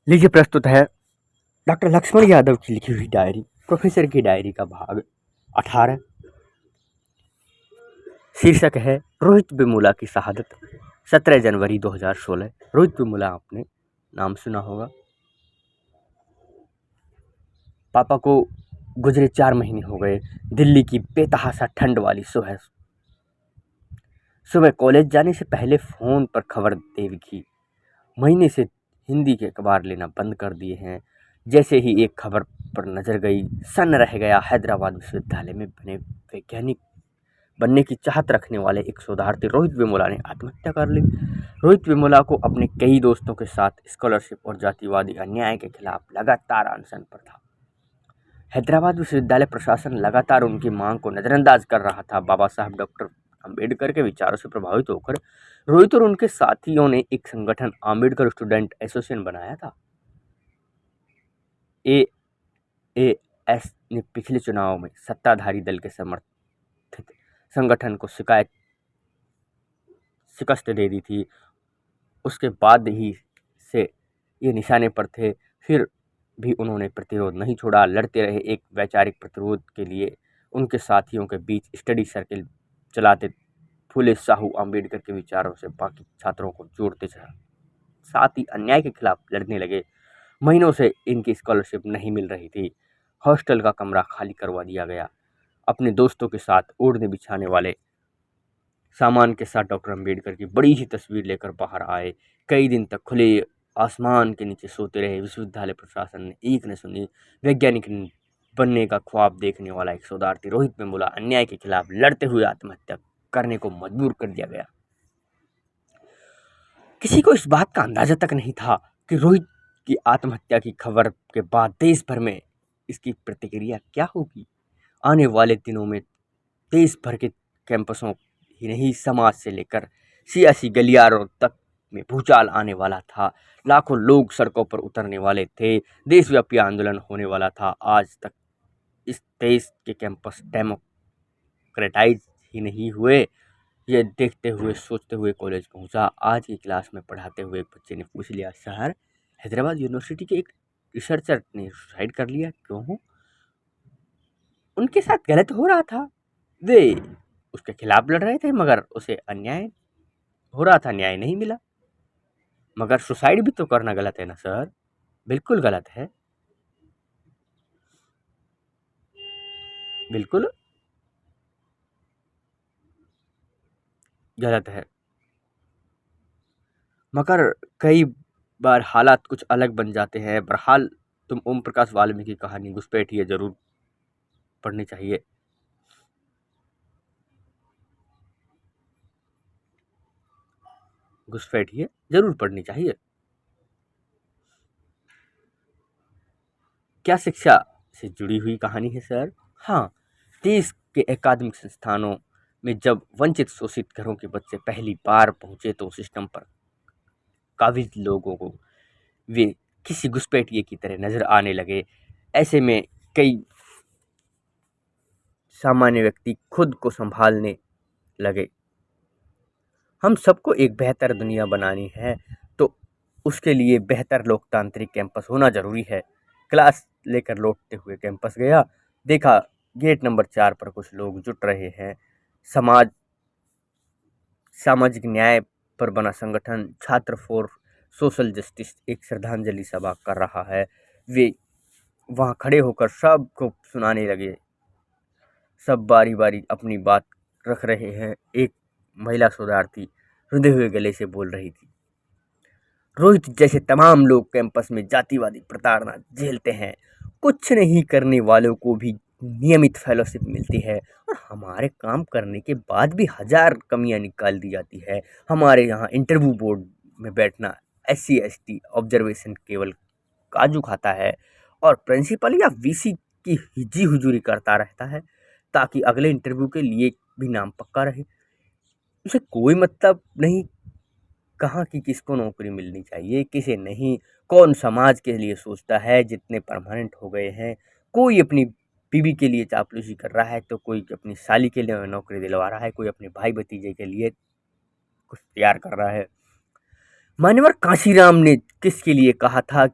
लीजिए प्रस्तुत है डॉक्टर लक्ष्मण यादव की लिखी हुई डायरी, प्रोफेसर की डायरी का भाग 18। शीर्षक है रोहित वेमुला की शहादत। 17 जनवरी 2016। रोहित वेमुला आपने नाम सुना होगा। पापा को गुजरे 4 महीने हो गए। दिल्ली की बेतहाशा ठंड वाली सुबह सुबह कॉलेज जाने से पहले फ़ोन पर खबर दे की महीने से हिंदी के अखबार लेना बंद कर दिए हैं। जैसे ही एक खबर पर नज़र गई, सन्न रह गया। हैदराबाद विश्वविद्यालय में बने वैज्ञानिक बनने की चाहत रखने वाले एक शोधार्थी रोहित वेमुला ने आत्महत्या कर ली। रोहित वेमुला को अपने कई दोस्तों के साथ स्कॉलरशिप और जातिवादी अन्याय के खिलाफ लगातार अनशन पर था। हैदराबाद विश्वविद्यालय प्रशासन लगातार उनकी मांग को नज़रअंदाज कर रहा था। बाबा साहब डॉक्टर अम्बेडकर के विचारों से प्रभावित होकर रोहित और उनके साथियों ने एक संगठन अम्बेडकर स्टूडेंट एसोसिएशन बनाया था। एएएस ने पिछले चुनाव में सत्ताधारी दल के समर्थित संगठन को शिकस्त दे दी थी। उसके बाद ही से ये निशाने पर थे। फिर भी उन्होंने प्रतिरोध नहीं छोड़ा, लड़ते रहे। एक वैचारिक प्रतिरोध के लिए उनके साथियों के बीच स्टडी सर्किल चलाते, फूले साहू अम्बेडकर के विचारों से बाकी छात्रों को जोड़ते चला। साथ ही अन्याय के खिलाफ लड़ने लगे। महीनों से इनकी स्कॉलरशिप नहीं मिल रही थी। हॉस्टल का कमरा खाली करवा दिया गया। अपने दोस्तों के साथ ओढ़ने बिछाने वाले सामान के साथ डॉक्टर अम्बेडकर की बड़ी ही तस्वीर लेकर बाहर आए। कई दिन तक खुले आसमान के नीचे सोते रहे। विश्वविद्यालय प्रशासन ने एक न सुनी। वैज्ञानिक बनने का ख्वाब देखने वाला एक शोधार्थी रोहित वेमुला अन्याय के खिलाफ लड़ते हुए आत्महत्या करने को मजबूर कर दिया गया। किसी को इस बात का अंदाजा तक नहीं था कि रोहित की आत्महत्या की खबर के बाद देश भर में इसकी प्रतिक्रिया क्या होगी। आने वाले दिनों में देश भर के कैंपसों ही नहीं, समाज से लेकर सियासी गलियारों तक में भूचाल आने वाला था। लाखों लोग सड़कों पर उतरने वाले थे। देशव्यापी आंदोलन होने वाला था। आज तक इस देश के कैंपस डेमोक्रेटाइज ही नहीं हुए। यह देखते हुए सोचते हुए कॉलेज पहुंचा। आज की क्लास में पढ़ाते हुए एक बच्चे ने पूछ लिया, सर हैदराबाद यूनिवर्सिटी के एक रिसर्चर ने सुसाइड कर लिया, क्यों? उनके साथ गलत हो रहा था, वे उसके खिलाफ लड़ रहे थे, मगर उसे अन्याय हो रहा था, न्याय नहीं मिला। मगर सुसाइड भी तो करना गलत है ना सर? बिल्कुल गलत है, बिल्कुल गलत है। मगर कई बार हालात कुछ अलग बन जाते हैं। बहरहाल तुम ओम प्रकाश वाल्मीकि की कहानी घुसपैठिए जरूर पढ़नी चाहिए। घुसपैठिए जरूर पढ़नी चाहिए। क्या शिक्षा से जुड़ी हुई कहानी है सर? हाँ, देश के अकादमिक संस्थानों में जब वंचित शोषित घरों के बच्चे पहली बार पहुंचे तो सिस्टम पर काबिज लोगों को वे किसी घुसपैठिए की तरह नजर आने लगे। ऐसे में कई सामान्य व्यक्ति खुद को संभालने लगे। हम सबको एक बेहतर दुनिया बनानी है तो उसके लिए बेहतर लोकतांत्रिक कैंपस होना जरूरी है। क्लास लेकर लौटते हुए कैंपस गया, देखा गेट नंबर 4 पर कुछ लोग जुट रहे हैं। समाज सामाजिक न्याय पर बना संगठन छात्र फॉर सोशल जस्टिस एक श्रद्धांजलि सभा कर रहा है। वे वहां खड़े होकर सबको सुनाने लगे। सब बारी बारी अपनी बात रख रहे हैं। एक महिला शोधार्थी रुंधे हुए गले से बोल रही थी, रोहित जैसे तमाम लोग कैंपस में जातिवादी प्रताड़ना झेलते हैं। कुछ नहीं करने वालों को भी नियमित फेलोशिप मिलती है और हमारे काम करने के बाद भी 1000 कमियां निकाल दी जाती है। हमारे यहाँ इंटरव्यू बोर्ड में बैठना SC ST ऑब्जर्वेशन केवल काजू खाता है और प्रिंसिपल या VC की हिजी हुजूरी करता रहता है ताकि अगले इंटरव्यू के लिए भी नाम पक्का रहे। उसे कोई मतलब नहीं कहाँ की किसको नौकरी मिलनी चाहिए, किसे नहीं। कौन समाज के लिए सोचता है। जितने परमानेंट हो गए हैं, कोई अपनी बीवी के लिए चापलूसी कर रहा है तो कोई अपनी साली के लिए नौकरी दिलवा रहा है, कोई अपने भाई भतीजे के लिए कुछ तैयार कर रहा है। मान्यवर कांशीराम ने किसके लिए कहा था